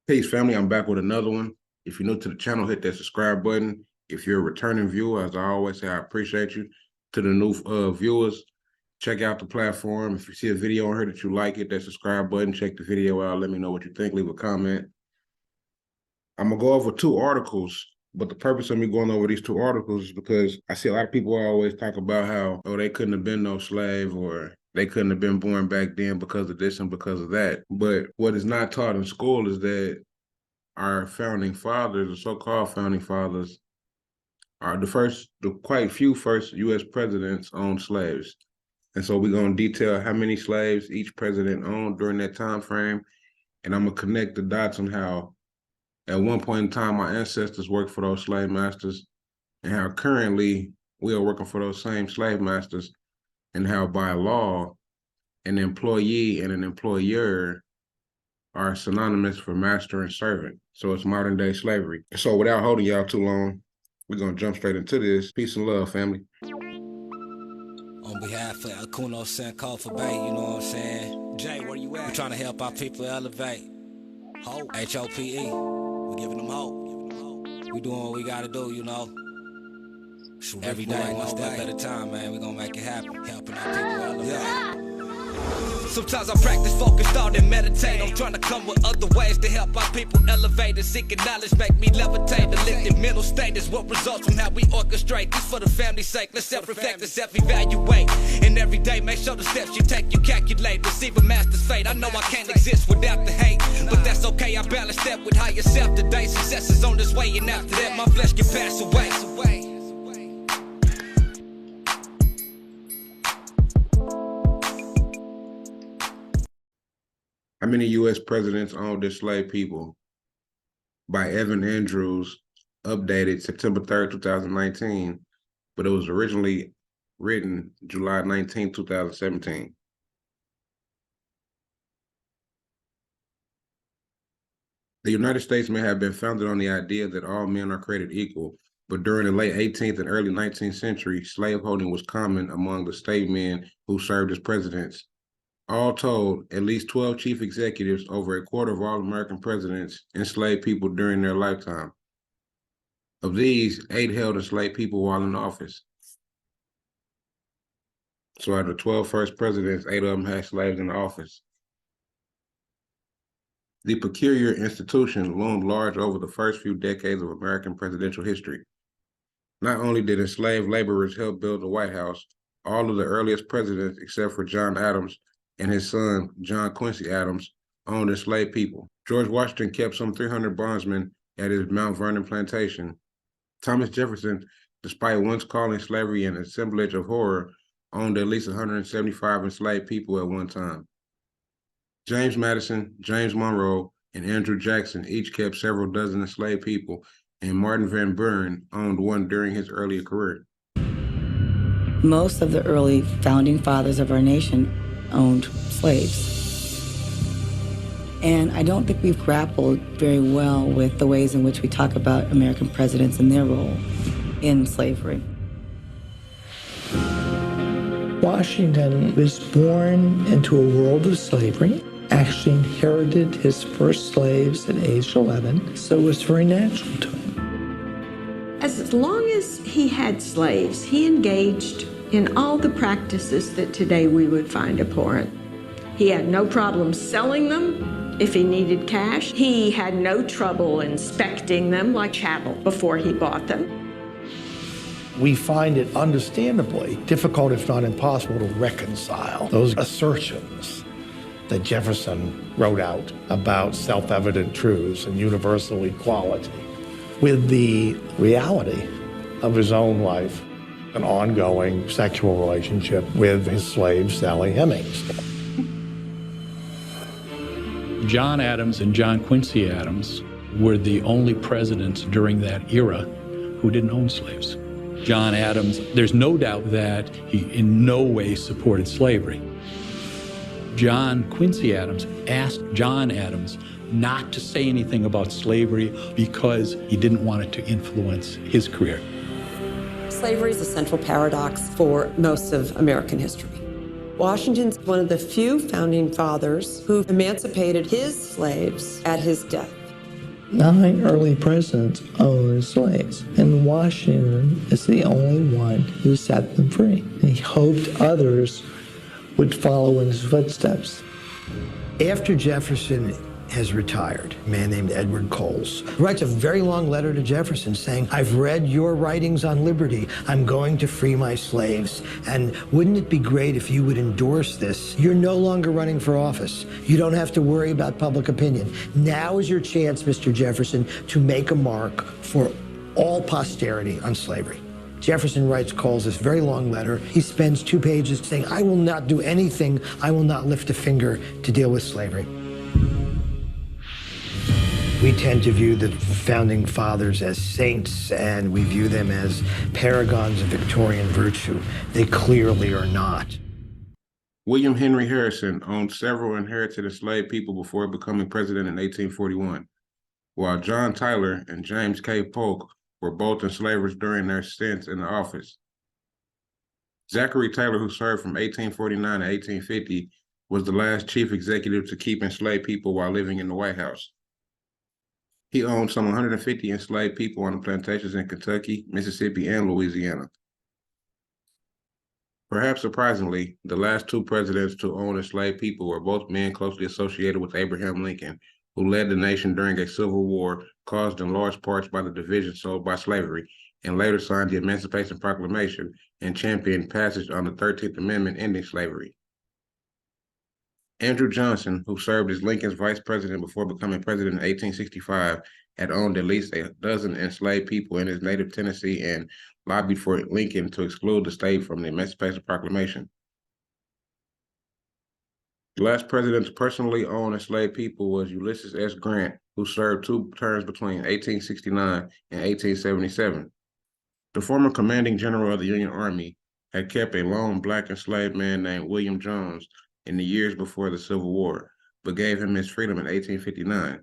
Peace, family. I'm back with another one. If you're new to the channel, hit that subscribe button. If you're a returning viewer, as I always say, I appreciate you. To the new viewers, check out the platform. If you see a video on here that you like, hit that subscribe button. Check the video out. Let me know what you think. Leave a comment. I'm going to go over 2 articles, but the purpose of me going over these 2 articles is because I see a lot of people always talk about how, oh, they couldn't have been no slave, or they couldn't have been born back then because of this and because of that. But what is not taught in school is that our founding fathers, the so-called founding fathers, are the quite few first U.S. presidents owned slaves. And so we're going to detail how many slaves each president owned during that time frame. And I'm going to connect the dots on how at one point in time our ancestors worked for those slave masters, and how currently we are working for those same slave masters, and how by law an employee and an employer are synonymous for master and servant. So it's modern day slavery. So without holding y'all too long, we're going to jump straight into this. Peace and love, family. On behalf of Akuno Senko for Bay, you know what I'm saying? Jay, where you at? We're trying to help our people elevate. Hope. H-O-P-E. We're giving them hope. We doing what we got to do, you know. Every day, one step at a time, man. We're going to make it happen. Helping our people elevate. Yeah. Sometimes I practice focus, thought, and meditate. I'm trying to come with other ways to help our people elevate and seeking knowledge, make me levitate. The lifted mental state is what results from how we orchestrate. This for the family's sake. Let's self-reflect and self-evaluate. And every day, make sure the steps you take, you calculate. Receive a master's fate. I know I can't exist without the hate, but that's okay. I balance that with higher self today. Success is on this way, and after that, my flesh can pass away. How many U.S. presidents owned enslaved people? By Evan Andrews, updated September 3rd, 2019, but it was originally written July 19, 2017. The United States may have been founded on the idea that all men are created equal, but during the late 18th and early 19th century, slaveholding was common among the state men who served as presidents. All told, at least 12 chief executives, over a quarter of all American presidents, enslaved people during their lifetime. Of these, 8 held enslaved people while in office. So out of the 12 first presidents, 8 of them had slaves in office. The peculiar institution loomed large over the first few decades of American presidential history. Not only did enslaved laborers help build the White House, all of the earliest presidents, except for John Adams and his son, John Quincy Adams, owned enslaved people. George Washington kept some 300 bondsmen at his Mount Vernon plantation. Thomas Jefferson, despite once calling slavery an assemblage of horror, owned at least 175 enslaved people at one time. James Madison, James Monroe, and Andrew Jackson each kept several dozen enslaved people, and Martin Van Buren owned one during his earlier career. Most of the early founding fathers of our nation owned slaves. And I don't think we've grappled very well with the ways in which we talk about American presidents and their role in slavery. Washington was born into a world of slavery, actually inherited his first slaves at age 11, so it was very natural to him. As long as he had slaves, he engaged in all the practices that today we would find abhorrent. He had no problem selling them if he needed cash. He had no trouble inspecting them like chattel before he bought them. We find it understandably difficult, if not impossible, to reconcile those assertions that Jefferson wrote out about self-evident truths and universal equality with the reality of his own life, an ongoing sexual relationship with his slave, Sally Hemings. John Adams and John Quincy Adams were the only presidents during that era who didn't own slaves. John Adams, there's no doubt that he in no way supported slavery. John Quincy Adams asked John Adams not to say anything about slavery because he didn't want it to influence his career. Slavery is a central paradox for most of American history. Washington's one of the few founding fathers who emancipated his slaves at his death. 9 early presidents owned slaves, and Washington is the only one who set them free. He hoped others would follow in his footsteps. After Jefferson has retired, a man named Edward Coles writes a very long letter to Jefferson saying, "I've read your writings on liberty. I'm going to free my slaves. And wouldn't it be great if you would endorse this? You're no longer running for office. You don't have to worry about public opinion. Now is your chance, Mr. Jefferson, to make a mark for all posterity on slavery." Jefferson writes Coles this very long letter. He spends 2 pages saying, "I will not do anything. I will not lift a finger to deal with slavery." We tend to view the founding fathers as saints, and we view them as paragons of Victorian virtue. They clearly are not. William Henry Harrison owned several inherited enslaved people before becoming president in 1841, while John Tyler and James K. Polk were both enslavers during their stints in the office. Zachary Taylor, who served from 1849 to 1850, was the last chief executive to keep enslaved people while living in the White House. He owned some 150 enslaved people on the plantations in Kentucky, Mississippi, and Louisiana. Perhaps surprisingly, the last 2 presidents to own enslaved people were both men closely associated with Abraham Lincoln, who led the nation during a civil war caused in large parts by the division sold by slavery, and later signed the Emancipation Proclamation and championed passage on the 13th Amendment ending slavery. Andrew Johnson, who served as Lincoln's vice president before becoming president in 1865, had owned at least a dozen enslaved people in his native Tennessee and lobbied for Lincoln to exclude the state from the Emancipation Proclamation. The last president to personally own enslaved people was Ulysses S. Grant, who served 2 terms between 1869 and 1877. The former commanding general of the Union Army had kept a lone Black enslaved man named William Jones in the years before the Civil War, but gave him his freedom in 1859.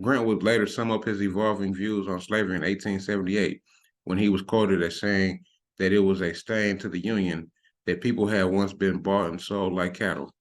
Grant would later sum up his evolving views on slavery in 1878, when he was quoted as saying that it was a stain to the Union that people had once been bought and sold like cattle.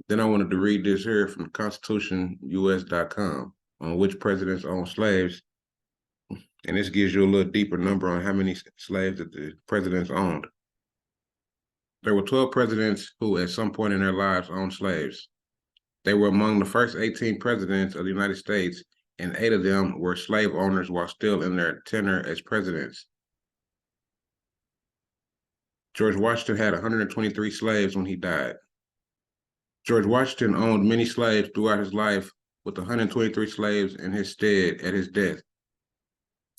Then I wanted to read this here from constitutionus.com on which presidents owned slaves, and this gives you a little deeper number on how many slaves that the presidents owned. There were 12 presidents who, at some point in their lives, owned slaves. They were among the first 18 presidents of the United States, and 8 of them were slave owners while still in their tenure as presidents. George Washington had 123 slaves when he died. George Washington owned many slaves throughout his life, with 123 slaves in his stead at his death.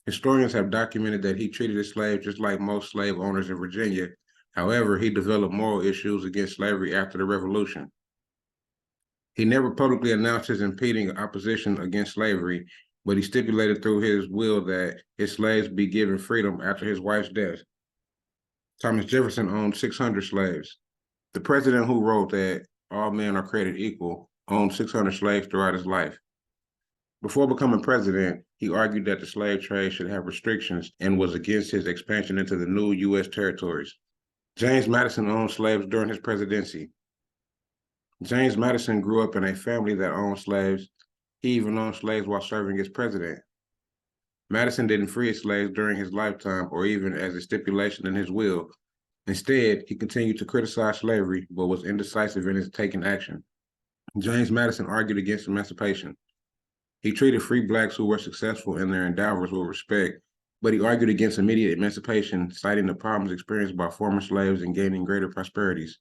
Historians have documented that he treated his slaves just like most slave owners in Virginia. However, he developed moral issues against slavery after the Revolution. He never publicly announced his impeding opposition against slavery, but he stipulated through his will that his slaves be given freedom after his wife's death. Thomas Jefferson owned 600 slaves. The president who wrote that all men are created equal owned 600 slaves throughout his life. Before becoming president, he argued that the slave trade should have restrictions and was against his expansion into the new U.S. territories. James Madison owned slaves during his presidency. James Madison grew up in a family that owned slaves. He even owned slaves while serving as president. Madison didn't free his slaves during his lifetime or even as a stipulation in his will. Instead, he continued to criticize slavery, but was indecisive in his taking action. James Madison argued against emancipation. He treated free Blacks who were successful in their endeavors with respect, but he argued against immediate emancipation, citing the problems experienced by former slaves in gaining greater prosperities.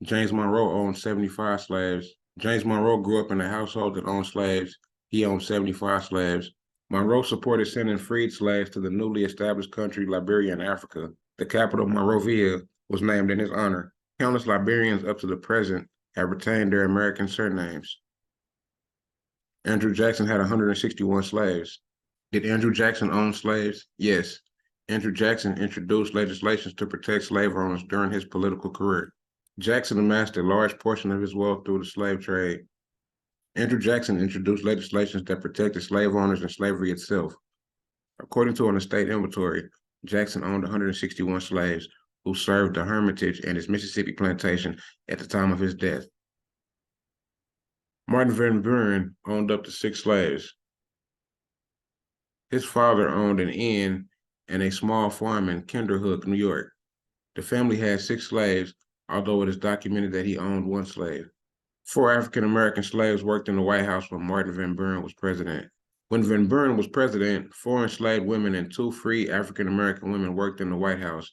James Monroe owned 75 slaves. James Monroe grew up in a household that owned slaves. He owned 75 slaves. Monroe supported sending freed slaves to the newly established country Liberia in Africa. The capital, Monrovia, was named in his honor. Countless Liberians up to the present have retained their American surnames. Andrew Jackson had 161 slaves. Did Andrew Jackson own slaves? Yes. Andrew Jackson introduced legislation to protect slave owners during his political career. Jackson amassed a large portion of his wealth through the slave trade. Andrew Jackson introduced legislation that protected slave owners and slavery itself. According to an estate inventory, Jackson owned 161 slaves who served the Hermitage and his Mississippi plantation at the time of his death. Martin Van Buren owned up to 6 slaves. His father owned an inn and a small farm in Kinderhook, New York. The family had 6 slaves, although it is documented that he owned 1 slave. 4 African-American slaves worked in the White House when Martin Van Buren was president. When Van Buren was president, 4 enslaved women and 2 free African-American women worked in the White House.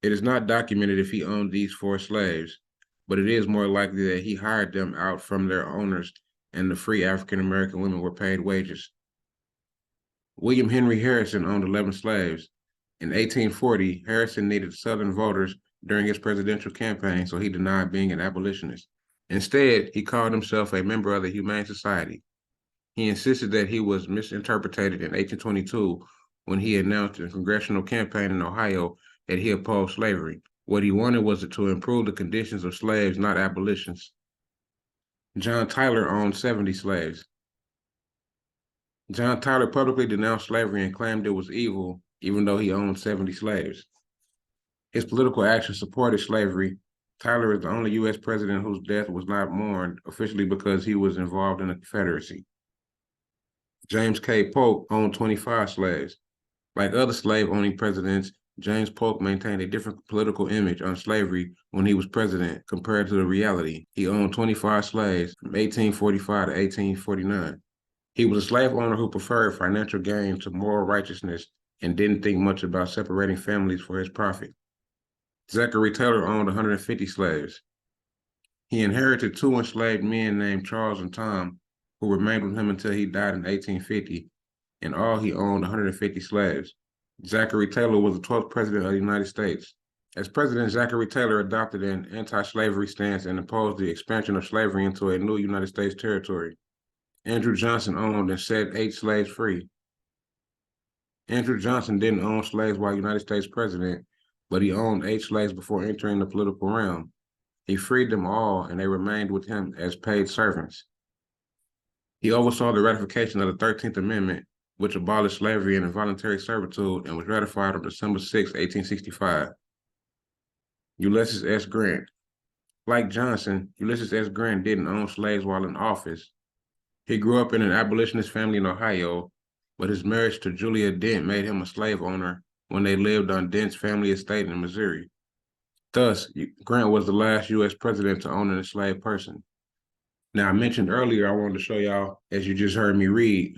It is not documented if he owned these 4 slaves, but it is more likely that he hired them out from their owners and the free African-American women were paid wages. William Henry Harrison owned 11 slaves. In 1840, Harrison needed Southern voters during his presidential campaign, so he denied being an abolitionist. Instead, he called himself a member of the Humane Society. He insisted that he was misinterpreted in 1822 when he announced in a congressional campaign in Ohio that he opposed slavery. What he wanted was to improve the conditions of slaves, not abolitions. John Tyler owned 70 slaves. John Tyler publicly denounced slavery and claimed it was evil, even though he owned 70 slaves. His political actions supported slavery. Tyler is the only U.S. president whose death was not mourned officially because he was involved in the Confederacy. James K. Polk owned 25 slaves. Like other slave-owning presidents, James Polk maintained a different political image on slavery when he was president compared to the reality. He owned 25 slaves from 1845 to 1849. He was a slave owner who preferred financial gain to moral righteousness and didn't think much about separating families for his profit. Zachary Taylor owned 150 slaves. He inherited 2 enslaved men named Charles and Tom, who remained with him until he died in 1850. In all, he owned 150 slaves. Zachary Taylor was the 12th president of the United States. As president, Zachary Taylor adopted an anti-slavery stance and opposed the expansion of slavery into a new United States territory. Andrew Johnson owned and set 8 slaves free. Andrew Johnson didn't own slaves while United States president, but he owned 8 slaves before entering the political realm. He freed them all, and they remained with him as paid servants. He oversaw the ratification of the 13th Amendment, which abolished slavery and involuntary servitude and was ratified on December 6, 1865. Ulysses S. Grant. Like Johnson, Ulysses S. Grant didn't own slaves while in office. He grew up in an abolitionist family in Ohio, but his marriage to Julia Dent made him a slave owner when they lived on Dent's family estate in Missouri. Thus, Grant was the last U.S. president to own an enslaved person. Now, I mentioned earlier, I wanted to show y'all, as you just heard me read,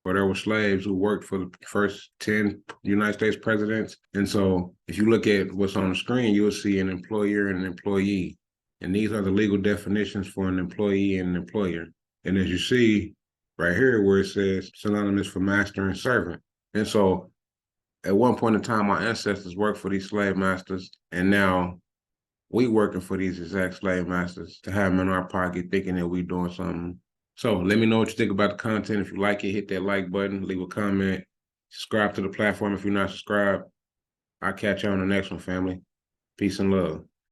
where there were slaves who worked for the first 10 United States presidents. And so if you look at what's on the screen, you'll see an employer and an employee. And these are the legal definitions for an employee and an employer. And as you see right here where it says synonymous for master and servant. And so at one point in time, our ancestors worked for these slave masters, and now we working for these exact slave masters to have them in our pocket thinking that we doing something. So let me know what you think about the content. If you like it, hit that like button, leave a comment, subscribe to the platform if you're not subscribed. I'll catch you on the next one, family. Peace and love.